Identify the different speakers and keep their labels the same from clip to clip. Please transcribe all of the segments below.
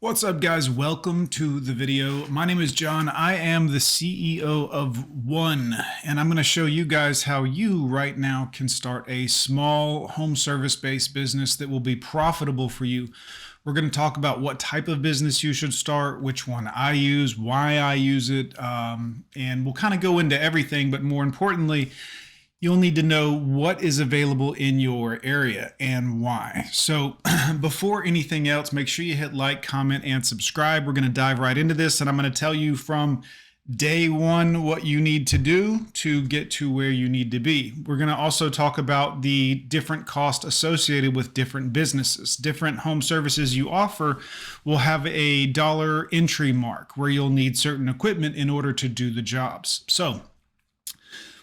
Speaker 1: What's up, guys? Welcome to the video. My name is John. I am the CEO of One, and I'm going to show you guys how you right now can start a small home service-based business that will be profitable for you. We're going to talk about what type of business you should start, which one I use, why I use it, and we'll kind of go into everything, but more importantly, you'll need to know what is available in your area and why. So before anything else, make sure you hit like, comment, and subscribe. We're going to dive right into this, and I'm going to tell you from day one what you need to do to get to where you need to be. We're going to also talk about the different costs associated with different businesses. Different home services you offer will have a dollar entry mark where you'll need certain equipment in order to do the jobs. So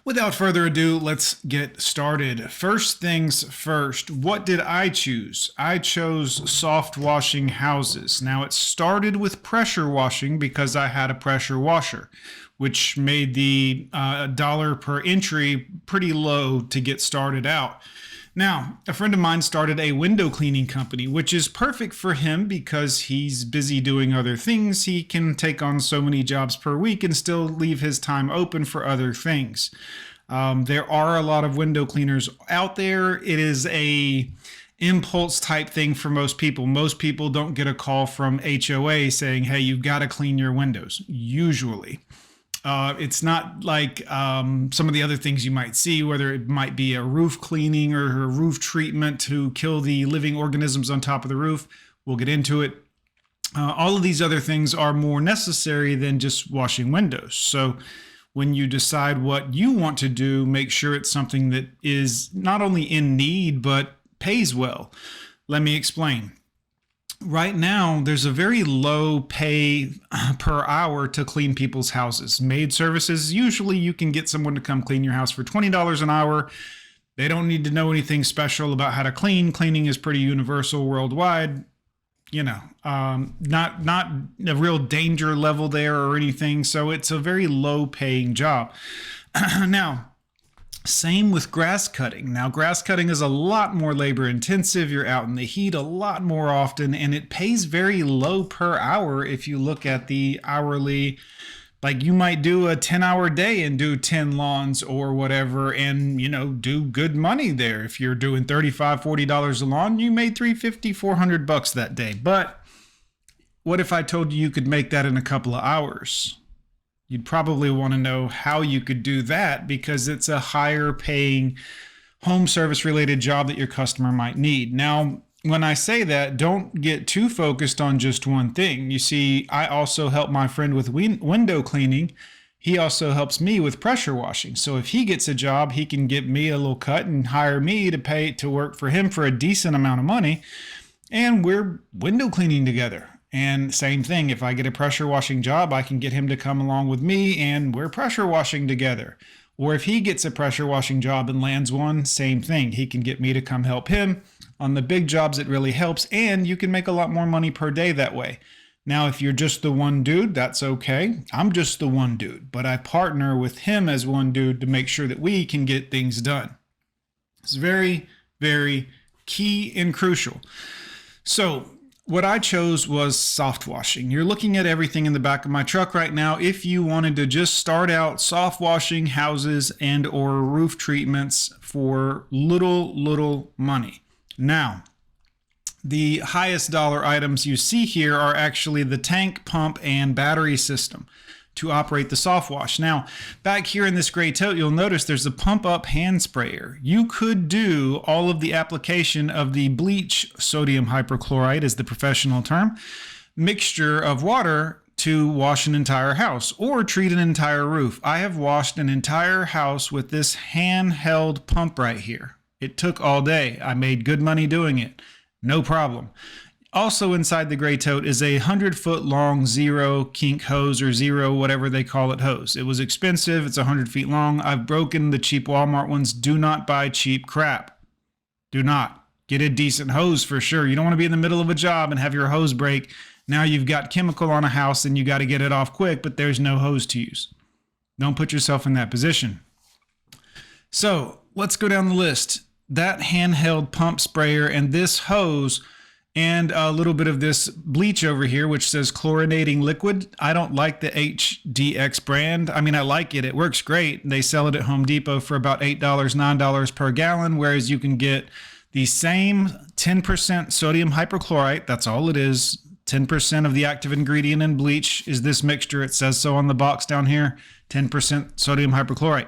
Speaker 1: without further ado, let's get started. First things first, what did I choose? I chose Softwashing Houses. Now, it started with pressure washing because I had a pressure washer, which made the dollar per entry pretty low to get started out. Now, a friend of mine started a window cleaning company, which is perfect for him because he's busy doing other things. He can take on so many jobs per week and still leave his time open for other things. There are a lot of window cleaners out there. It is a impulse type thing for most people. Most people don't get a call from HOA saying, hey, you've got to clean your windows, usually. It's not like some of the other things you might see, whether it might be a roof cleaning or a roof treatment to kill the living organisms on top of the roof. We'll get into it. All of these other things are more necessary than just washing windows. So when you decide what you want to do, make sure it's something that is not only in need, but pays well. Let me explain. Right now, there's a very low pay per hour to clean people's houses. Maid services, usually you can get someone to come clean your house for $20 an hour. They don't need to know anything special about how to clean. Cleaning is pretty universal worldwide. You know, not a real danger level there or anything. So it's a very low paying job. Now, same with grass cutting. Now, grass cutting is a lot more labor intensive. You're out in the heat a lot more often, and it pays very low per hour if you look at the hourly. Like, you might do a 10-hour day and do 10 lawns or whatever and, you know, do good money there. If you're doing $35, $40 a lawn, you made $350, $400 that day. But what if I told you you could make that in a couple of hours? You'd probably want to know how you could do that because it's a higher paying home service related job that your customer might need. Now, when I say that, don't get too focused on just one thing. You see, I also help my friend with window cleaning. He also helps me with pressure washing. So if he gets a job, he can get me a little cut and hire me to pay to work for him for a decent amount of money. And we're window cleaning together. And same thing, if I get a pressure washing job, I can get him to come along with me and we're pressure washing together. Or if he gets a pressure washing job and lands one, same thing. He can get me to come help him. On the big jobs, it really helps, and you can make a lot more money per day that way. Now, if you're just the one dude, that's okay. I'm just the one dude, but I partner with him as one dude to make sure that we can get things done. It's very, very key and crucial. So what I chose was soft washing. You're looking at everything in the back of my truck right now. If you wanted to just start out soft washing houses and or roof treatments for little money. Now, the highest dollar items you see here are actually the tank, pump, and battery system to operate the soft wash. Now, back here in this gray tote, you'll notice there's a pump up hand sprayer. You could do all of the application of the bleach, sodium hypochlorite is the professional term, mixture of water to wash an entire house or treat an entire roof. I have washed an entire house with this handheld pump right here. It took all day. I made good money doing it. No problem. Also inside the gray tote is a 100-foot long zero kink hose or zero, whatever they call it, hose. It was expensive. It's 100 feet long. I've broken the cheap Walmart ones. Do not buy cheap crap. Do not. Get a decent hose for sure. You don't want to be in the middle of a job and have your hose break. Now you've got chemical on a house and you got to get it off quick, but there's no hose to use. Don't put yourself in that position. So let's go down the list. That handheld pump sprayer and this hose and a little bit of this bleach over here, which says chlorinating liquid. I don't like the HDX brand. I mean, I like it. It works great. They sell it at Home Depot for about $8, $9 per gallon, whereas you can get the same 10% sodium hypochlorite. That's all it is. 10% of the active ingredient in bleach is this mixture. It says so on the box down here, 10% sodium hypochlorite.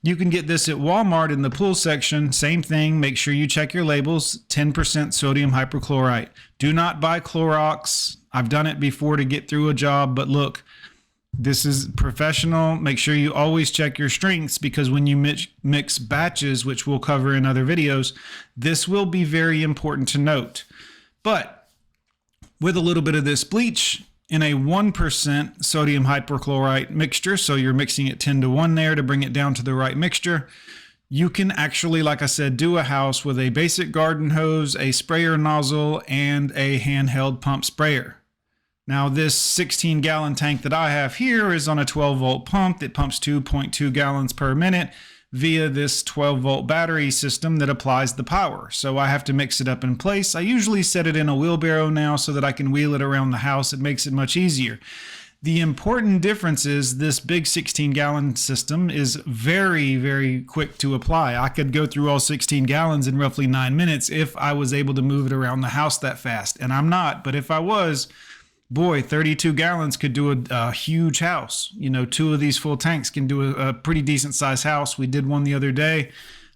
Speaker 1: You can get this at Walmart in the pool section. Same thing. Make sure you check your labels. 10% sodium hypochlorite. Do not buy Clorox. I've done it before to get through a job, but look, this is professional. Make sure you always check your strengths, because when you mix batches, which we'll cover in other videos, this will be very important to note. But with a little bit of this bleach in a 1% sodium hypochlorite mixture, so you're mixing it 10 to 1 there to bring it down to the right mixture, you can actually, like I said, do a house with a basic garden hose, a sprayer nozzle, and a handheld pump sprayer. Now, this 16-gallon tank that I have here is on a 12-volt pump that pumps 2.2 gallons per minute via this 12-volt battery system that applies the power. So I have to mix it up in place. I usually set it in a wheelbarrow now so that I can wheel it around the house. It makes it much easier. The important difference is this big 16-gallon system is very, very quick to apply. I could go through all 16 gallons in roughly 9 minutes if I was able to move it around the house that fast. And I'm not, but if I was, boy, 32 gallons could do a huge house. You know, 2 of these full tanks can do a pretty decent sized house. We did one the other day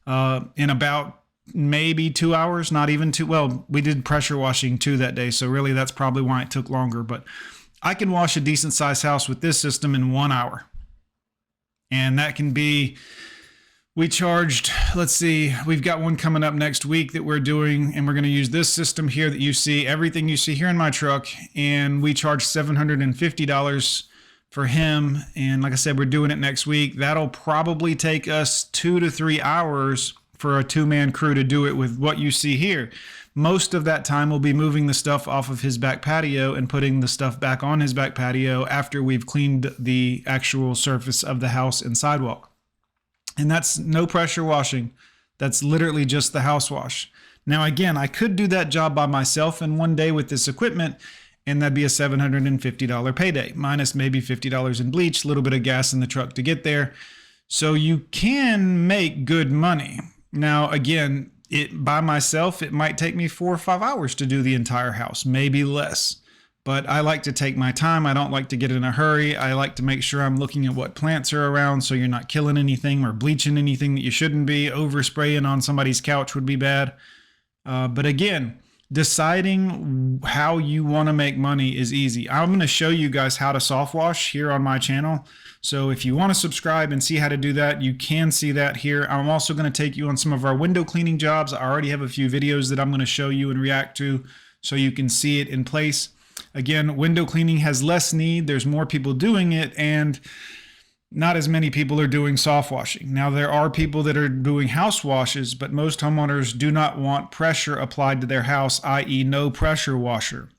Speaker 1: in about maybe 2 hours, not even 2. Well, we did pressure washing too that day. So really that's probably why it took longer. But I can wash a decent sized house with this system in 1 hour. And that can be, we charged, let's see, we've got one coming up next week that we're doing, and we're going to use this system here that you see, everything you see here in my truck, and we charge $750 for him. And like I said, we're doing it next week. That'll probably take us 2 to 3 hours for a 2-man crew to do it with what you see here. Most of that time we'll be moving the stuff off of his back patio and putting the stuff back on his back patio after we've cleaned the actual surface of the house and sidewalk. And that's no pressure washing. That's literally just the house wash. Now, again, I could do that job by myself in one day with this equipment, and that'd be a $750 payday, minus maybe $50 in bleach, a little bit of gas in the truck to get there. So you can make good money. Now, again, by myself, it might take me 4 or 5 hours to do the entire house, maybe less. But I like to take my time. I don't like to get in a hurry. I like to make sure I'm looking at what plants are around so you're not killing anything or bleaching anything that you shouldn't be. Overspraying on somebody's couch would be bad. But again, deciding how you want to make money is easy. I'm going to show you guys how to soft wash here on my channel. So if you want to subscribe and see how to do that, you can see that here. I'm also going to take you on some of our window cleaning jobs. I already have a few videos that I'm going to show you and react to so you can see it in place. Again, window cleaning has less need. There's more people doing it, and not as many people are doing soft washing. Now, there are people that are doing house washes, but most homeowners do not want pressure applied to their house, i.e. no pressure washer.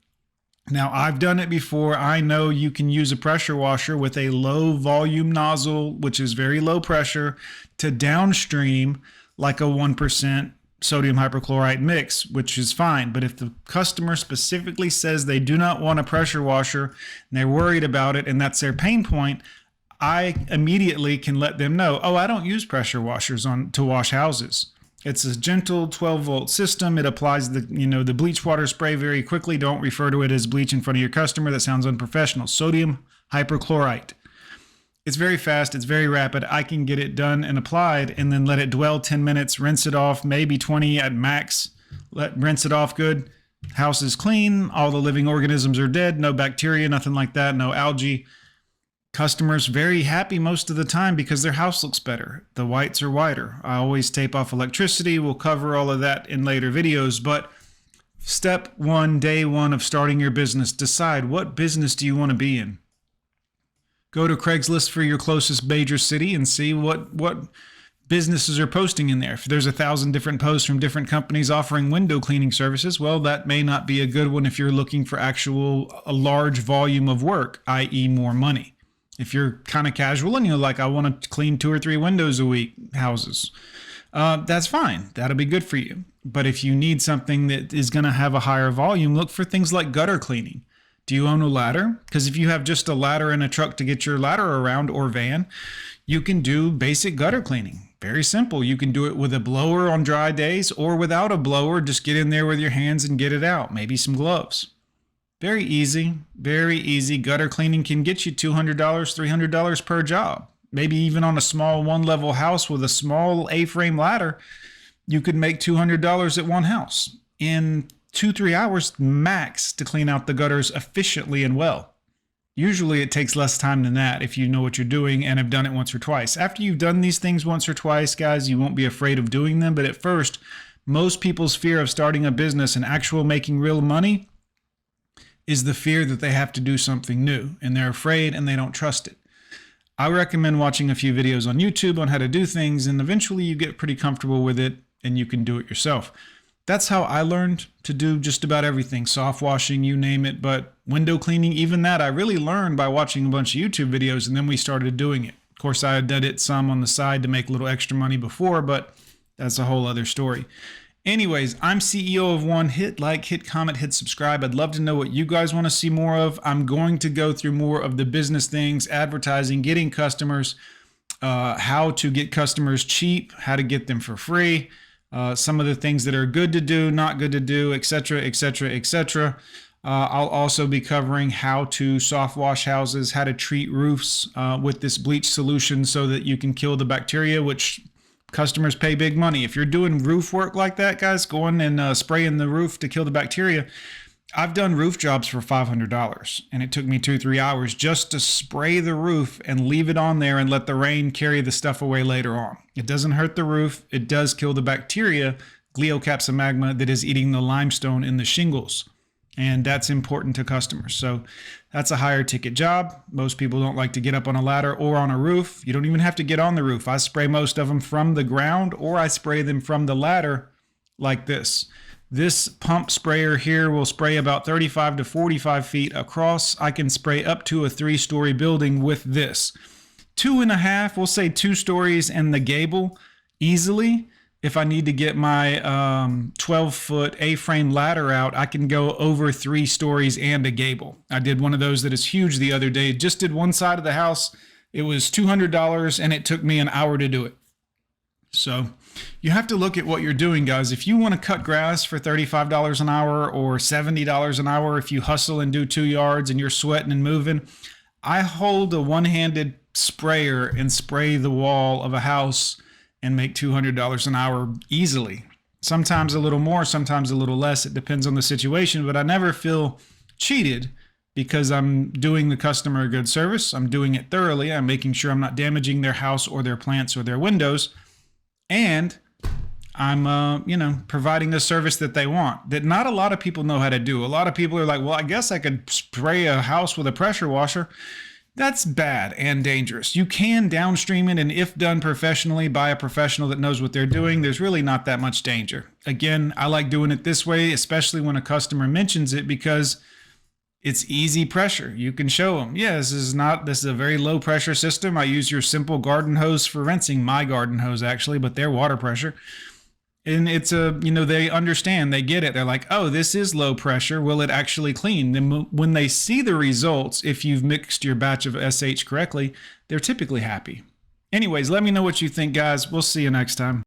Speaker 1: Now, I've done it before. I know you can use a pressure washer with a low volume nozzle, which is very low pressure, to downstream like a 1% sodium hypochlorite mix, which is fine. But if the customer specifically says they do not want a pressure washer and they're worried about it and that's their pain point, I immediately can let them know, oh, I don't use pressure washers to wash houses. It's a gentle 12-volt system. It applies the bleach water spray very quickly. Don't refer to it as bleach in front of your customer. That sounds unprofessional. Sodium hypochlorite. It's very fast. It's very rapid. I can get it done and applied and then let it dwell 10 minutes, rinse it off, maybe 20 at max. Rinse it off good. House is clean. All the living organisms are dead. No bacteria, nothing like that. No algae. Customers very happy most of the time because their house looks better. The whites are whiter. I always tape off electricity. We'll cover all of that in later videos. But step 1, day 1 of starting your business, decide what business do you want to be in. Go to Craigslist for your closest major city and see what businesses are posting in there. If there's 1,000 different posts from different companies offering window cleaning services, well, that may not be a good one if you're looking for a large volume of work, i.e. more money. If you're kind of casual and you're like, I want to clean 2 or 3 windows a week, houses, that's fine. That'll be good for you. But if you need something that is going to have a higher volume, look for things like gutter cleaning. Do you own a ladder? Because if you have just a ladder and a truck to get your ladder around, or van, you can do basic gutter cleaning. Very simple. You can do it with a blower on dry days, or without a blower. Just get in there with your hands and get it out. Maybe some gloves. Very easy. Very easy. Gutter cleaning can get you $200, $300 per job. Maybe even on a small one-level house with a small A-frame ladder, you could make $200 at one house in 2-3 hours max to clean out the gutters efficiently and well. Usually it takes less time than that if you know what you're doing and have done it once or twice. After you've done these things once or twice, guys, you won't be afraid of doing them. But at first, most people's fear of starting a business and actual making real money is the fear that they have to do something new, and they're afraid and they don't trust it. I recommend watching a few videos on YouTube on how to do things, and eventually you get pretty comfortable with it and you can do it yourself. That's how I learned to do just about everything. Soft washing, you name it. But window cleaning, even that, I really learned by watching a bunch of YouTube videos, and then we started doing it. Of course, I did it some on the side to make a little extra money before, but that's a whole other story. Anyways, I'm CEO of One. Hit like, hit comment, hit subscribe. I'd love to know what you guys want to see more of. I'm going to go through more of the business things, advertising, getting customers, how to get customers cheap, how to get them for free, some of the things that are good to do, not good to do, etc., etc., etc. I'll also be covering how to soft wash houses, how to treat roofs with this bleach solution so that you can kill the bacteria, which customers pay big money. If you're doing roof work like that, guys, going and spraying the roof to kill the bacteria, I've done roof jobs for $500, and it took me 2-3 hours just to spray the roof and leave it on there and let the rain carry the stuff away later on. It doesn't hurt the roof. It does kill the bacteria, Glioxapsomagma, that is eating the limestone in the shingles. And that's important to customers. So that's a higher ticket job. Most people don't like to get up on a ladder or on a roof. You don't even have to get on the roof. I spray most of them from the ground, or I spray them from the ladder like this. This pump sprayer here will spray about 35 to 45 feet across. I can spray up to a 3-story building with this. 2.5, we'll say 2 stories and the gable easily. If I need to get my 12-foot A-frame ladder out, I can go over 3 stories and a gable. I did one of those that is huge the other day. Just did one side of the house. It was $200 and it took me an hour to do it. So you have to look at what you're doing, guys. If you want to cut grass for $35 an hour or $70 an hour, if you hustle and do 2 yards and you're sweating and moving, I hold a one-handed sprayer and spray the wall of a house and make $200 an hour easily. Sometimes a little more, sometimes a little less. It depends on the situation, but I never feel cheated because I'm doing the customer a good service. I'm doing it thoroughly. I'm making sure I'm not damaging their house or their plants or their windows. And I'm, providing the service that they want, that not a lot of people know how to do. A lot of people are like, well, I guess I could spray a house with a pressure washer. That's bad and dangerous. You can downstream it, and if done professionally by a professional that knows what they're doing, there's really not that much danger. Again, I like doing it this way, especially when a customer mentions it, because it's easy pressure. You can show them, yeah, this is a very low pressure system. I use your simple garden hose for rinsing, my garden hose actually, but they're water pressure. And it's they understand, they get it. They're like, oh, this is low pressure. Will it actually clean? Then when they see the results, if you've mixed your batch of SH correctly, they're typically happy. Anyways, let me know what you think, guys. We'll see you next time.